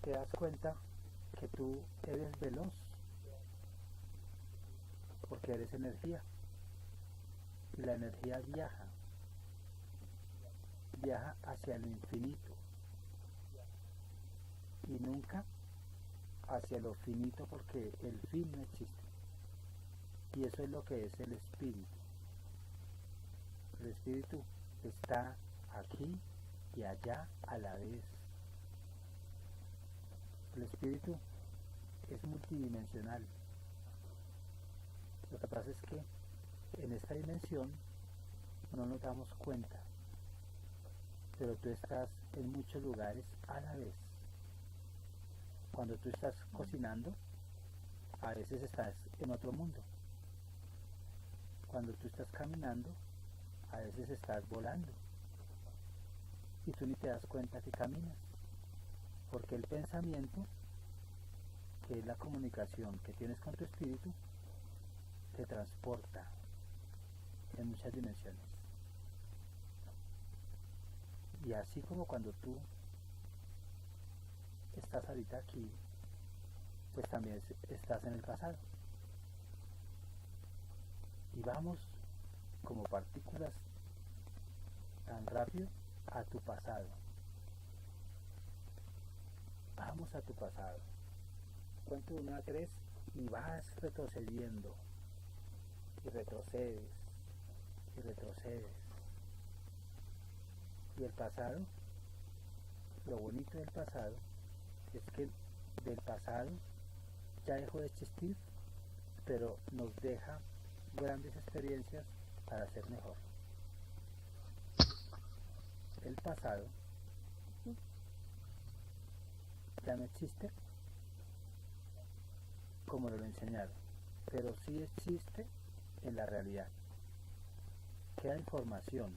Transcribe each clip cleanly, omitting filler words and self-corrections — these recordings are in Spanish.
te das cuenta que tú eres veloz, porque eres energía, y la energía viaja hacia lo infinito, y nunca hacia lo finito, porque el fin no existe. Y eso es lo que es el espíritu. El espíritu está aquí y allá a la vez. El espíritu es multidimensional. Lo que pasa es que en esta dimensión no nos damos cuenta, pero tú estás en muchos lugares a la vez. Cuando tú estás cocinando, a veces estás en otro mundo. Cuando tú estás caminando, a veces estás volando. Y tú ni te das cuenta que caminas. Porque el pensamiento, que es la comunicación que tienes con tu espíritu, te transporta en muchas dimensiones. Y así como cuando tú estás ahorita aquí, pues también estás en el pasado. Y vamos como partículas tan rápido a tu pasado. Vamos a tu pasado. Cuento de 1 a 3 y vas retrocediendo. Y retrocedes. Y retrocedes. Y el pasado, lo bonito del pasado, es que del pasado ya dejó de existir, pero nos deja grandes experiencias para ser mejor. El pasado ya no existe como lo enseñaron, pero sí existe en la realidad. Queda información,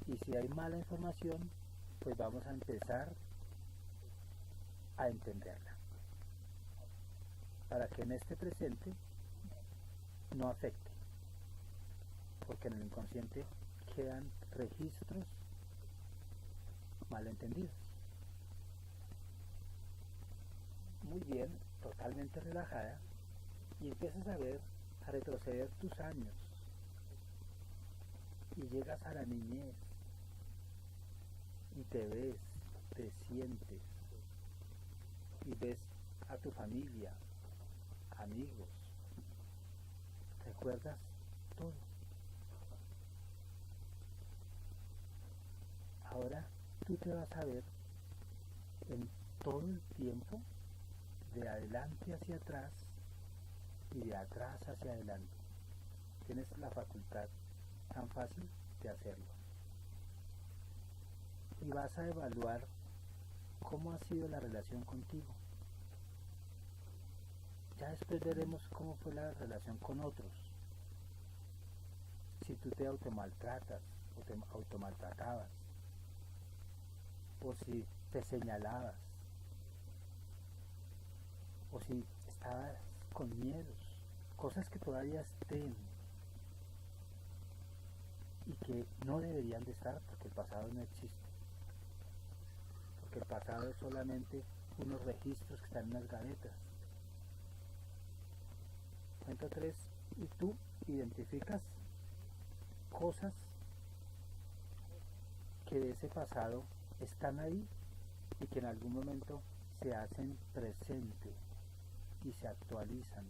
y si hay mala información, pues vamos a empezar a entenderla, para que en este presente no afecte, porque en el inconsciente quedan registros malentendidos. Muy bien, totalmente relajada, y empiezas a retroceder tus años, y llegas a la niñez, y te ves, te sientes, y ves a tu familia, amigos, recuerdas todo. Ahora tú te vas a ver en todo el tiempo, de adelante hacia atrás y de atrás hacia adelante. Tienes la facultad tan fácil de hacerlo. Y vas a evaluar cómo ha sido la relación contigo. Ya después veremos cómo fue la relación con otros. Si tú te automaltratas o te automaltratabas, o si te señalabas, o si estabas con miedos, cosas que todavía estén y que no deberían de estar, porque el pasado no existe, porque el pasado es solamente unos registros que están en las gavetas. Cuento 3 y tú identificas cosas que de ese pasado están ahí y que en algún momento se hacen presente y se actualizan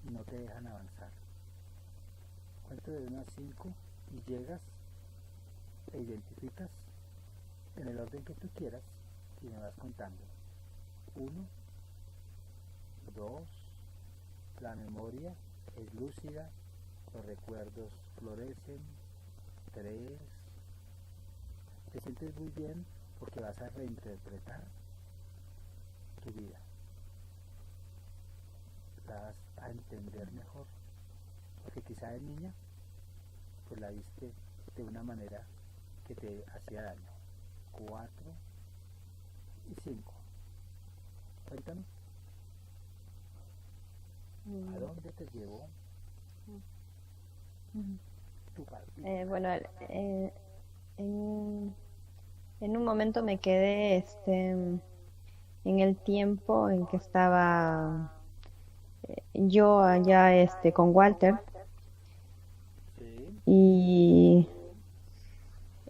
y no te dejan avanzar. Cuento de 1 a 5 y llegas e identificas en el orden que tú quieras y me vas contando. 1, 2, la memoria es lúcida, los recuerdos florecen. 3, te sientes muy bien porque vas a reinterpretar tu vida, la vas a entender mejor, porque quizá de niña pues la viste de una manera que te hacía daño. 4 y 5, cuéntanos. ¿A dónde te llevó tu partida? Bueno, en En un momento me quedé en el tiempo en que estaba yo allá con Walter Sí, y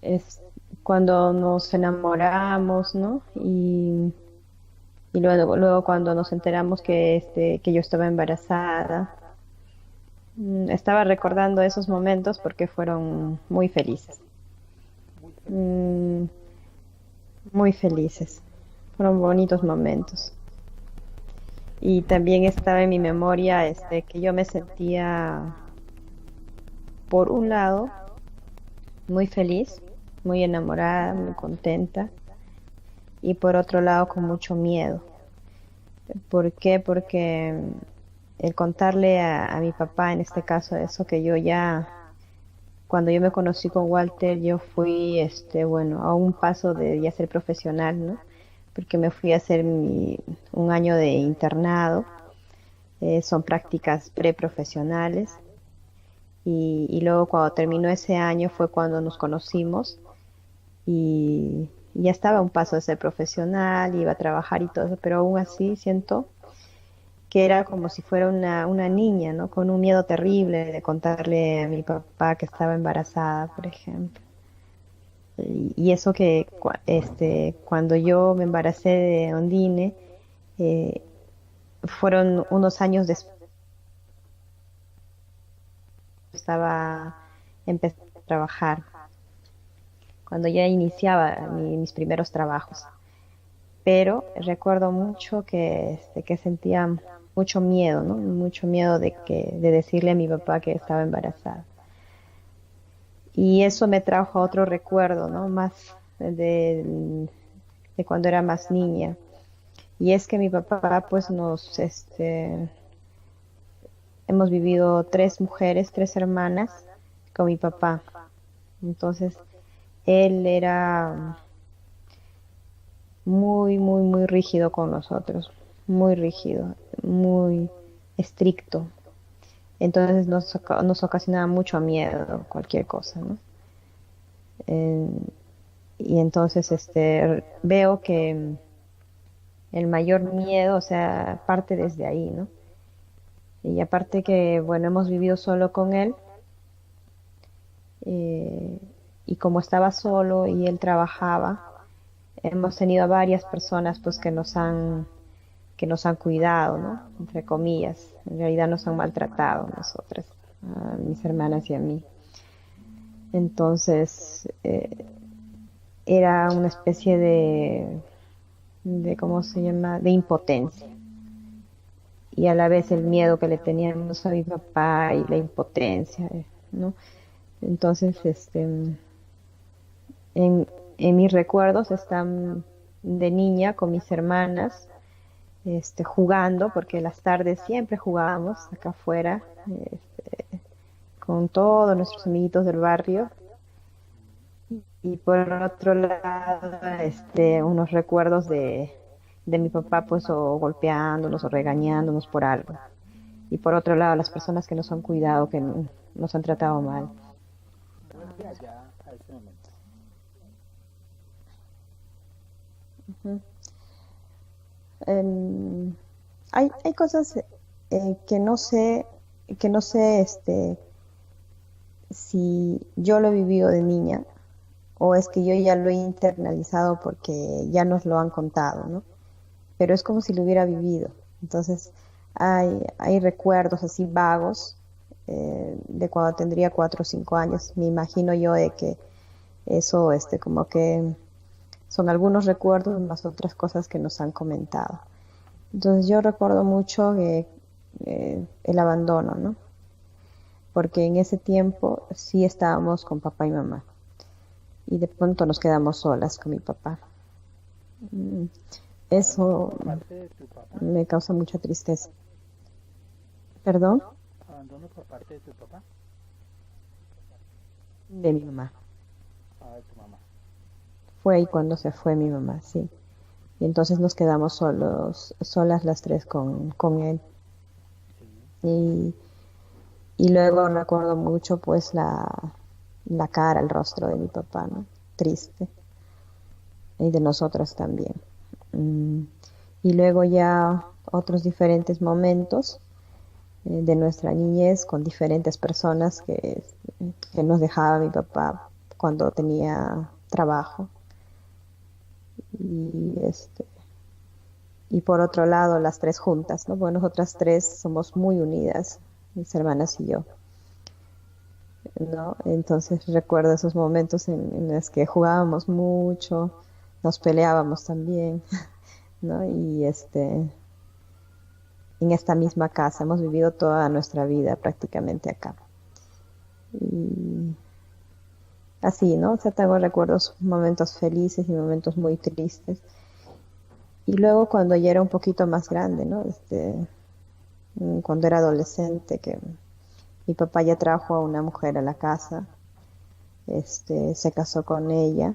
es cuando nos enamoramos, ¿no? Y luego cuando nos enteramos que yo estaba embarazada. Estaba recordando esos momentos porque fueron muy felices. muy felices. Mm, Muy felices. Fueron bonitos momentos. Y también estaba en mi memoria que yo me sentía, por un lado, muy feliz, muy enamorada, muy contenta, y por otro lado, con mucho miedo. ¿Por qué? Porque el contarle a mi papá, en este caso, eso que yo ya, cuando yo me conocí con Walter, yo fui, bueno, a un paso de ya ser profesional, ¿no? Porque me fui a hacer un año de internado. Son prácticas preprofesionales. Y luego cuando terminó ese año fue cuando nos conocimos y ya estaba a un paso de ser profesional, iba a trabajar y todo eso, pero aún así siento que era como si fuera una niña, ¿no? Con un miedo terrible de contarle a mi papá que estaba embarazada, por ejemplo. Y eso que cuando yo me embaracé de Ondine, eh, fueron unos años después, estaba empezando a trabajar, cuando ya iniciaba mis primeros trabajos. Pero recuerdo mucho que sentía mucho miedo, ¿no? Mucho miedo de decirle a mi papá que estaba embarazada. Y eso me trajo a otro recuerdo, ¿no? Más de cuando era más niña. Y es que mi papá, pues hemos vivido tres mujeres, tres hermanas con mi papá. Entonces, él era muy, muy, muy rígido con nosotros, muy rígido, muy estricto. Entonces nos ocasionaba mucho miedo cualquier cosa, ¿no? Eh, y entonces veo que el mayor miedo, o sea, parte desde ahí, ¿no? Y aparte que, bueno, hemos vivido solo con él, eh, y como estaba solo y él trabajaba, hemos tenido a varias personas pues que nos han cuidado, ¿no? Entre comillas. En realidad nos han maltratado a nosotras, a mis hermanas y a mí. Entonces, era una especie ¿cómo se llama? De impotencia. Y a la vez el miedo que le teníamos a mi papá y la impotencia, ¿no? Entonces, en, en mis recuerdos están de niña con mis hermanas, jugando, porque las tardes siempre jugábamos acá afuera, con todos nuestros amiguitos del barrio. Y por otro lado, unos recuerdos de mi papá, pues, o golpeándonos o regañándonos por algo. Y por otro lado, las personas que nos han cuidado, que nos han tratado mal. Vuelve allá a ese momento. Ujú. Em, hay cosas que no sé, si yo lo he vivido de niña o es que yo ya lo he internalizado porque ya nos lo han contado, ¿no? Pero es como si lo hubiera vivido. Entonces, hay recuerdos así vagos, de cuando tendría 4 o 5 años. Me imagino yo de que eso, como que son algunos recuerdos más otras cosas que nos han comentado. Entonces, yo recuerdo mucho el abandono, ¿no? Porque en ese tiempo sí estábamos con papá y mamá y de pronto nos quedamos solas con mi papá. Mm, Abandono Eso por parte de tu papá. me causa mucha tristeza. ¿Perdón? Abandono por parte de tu papá. De mi mamá. A tu mamá. Fue ahí cuando se fue mi mamá, sí. Y entonces nos quedamos solas las tres con él. Sí. Y, y luego recuerdo mucho pues la cara, el rostro de mi papá, ¿no? Triste. y de nosotras también. Mm, y luego ya otros diferentes momentos de nuestra niñez con diferentes personas que nos dejaba mi papá cuando tenía trabajo. Y, y por otro lado, las tres juntas, ¿no? Bueno, nosotras tres somos muy unidas, mis hermanas y yo, ¿no? Entonces recuerdo esos momentos en los que jugábamos mucho, nos peleábamos también, ¿no? Y en esta misma casa hemos vivido toda nuestra vida prácticamente acá. Y así, ¿no? O sea, tengo recuerdos, momentos felices y momentos muy tristes. Y luego cuando ya era un poquito más grande, ¿no? Cuando era adolescente, que mi papá ya trajo a una mujer a la casa, se casó con ella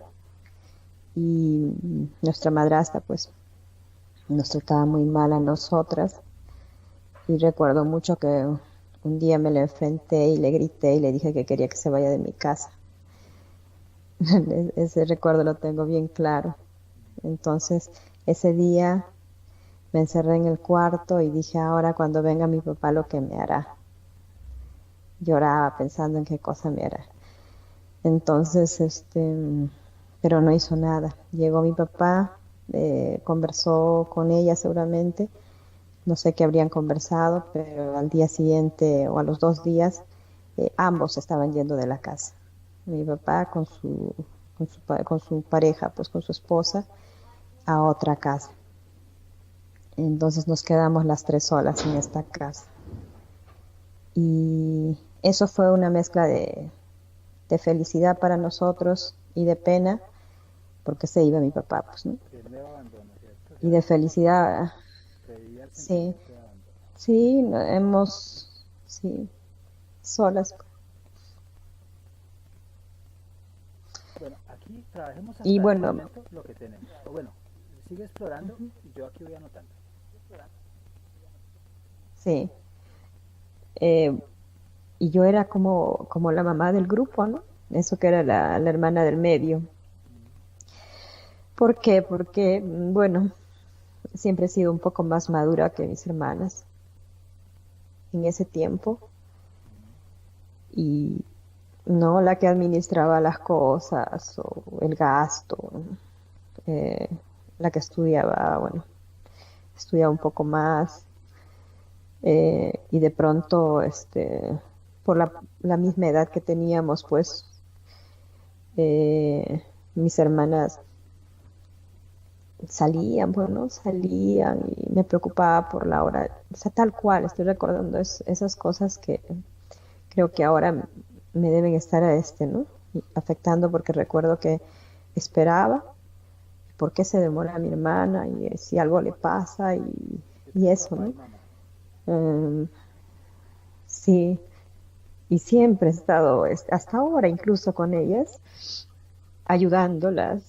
y nuestra madrastra pues nos trataba muy mal a nosotras y recuerdo mucho que un día me le enfrenté y le grité y le dije que quería que se vaya de mi casa. Ese recuerdo lo tengo bien claro. Entonces, ese día me encerré en el cuarto y dije, ahora cuando venga mi papá lo que me hará. Lloraba pensando en qué cosa me hará. Entonces, pero no hizo nada. Llegó mi papá, conversó con ella seguramente, no sé qué habrían conversado, pero al día siguiente o a los 2 días, ambos estaban yendo de la casa. Mi papá con su pareja, pues con su esposa, a otra casa. Entonces nos quedamos las tres solas en esta casa. Y eso fue una mezcla de felicidad para nosotros y de pena, porque se iba mi papá, pues, ¿no? Que es nuevo abandono, ¿cierto? O Y sea, de felicidad, se vivía el sí, sentimiento de abandono. sí, sí, solas. Bueno, aquí trabajemos Y hasta este bueno, momento lo que tenemos. O bueno, sigue explorando y yo aquí voy anotando. sí, eh, y yo era como la mamá del grupo, ¿no? Eso que era la hermana del medio. ¿Por qué? Porque, bueno, siempre he sido un poco más madura que mis hermanas en ese tiempo y no la que administraba las cosas o el gasto, eh, la que estudiaba, bueno, estudiaba un poco más y de pronto, por la misma edad que teníamos, pues mis hermanas salían, bueno, salían y me preocupaba por la hora, o sea, tal cual, estoy recordando esas cosas que creo que ahora me deben estar ¿no? Afectando porque recuerdo que esperaba por qué se demora mi hermana y si algo le pasa Eso y es eso, papá y ¿no? mamá. Um, sí, y siempre he estado, hasta ahora incluso con ellas, ayudándolas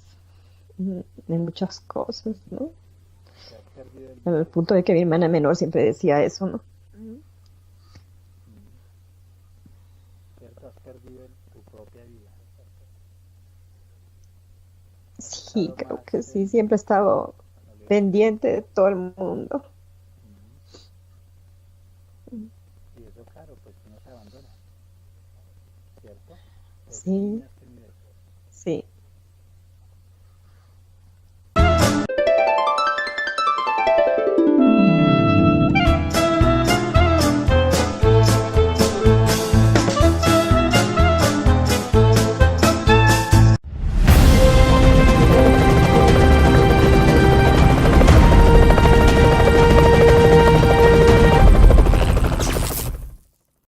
en muchas cosas, ¿no? Te has perdido el... Al punto de que mi hermana menor siempre decía eso, ¿no? Mm, ¿cierto? Has perdido tu propia vida. Has Sí, estado creo más que sí, siempre he estado no le- pendiente de todo el mundo. mm, y eso, claro, pues uno se abandona, ¿cierto? Desde Sí, niñas que ni eso. sí.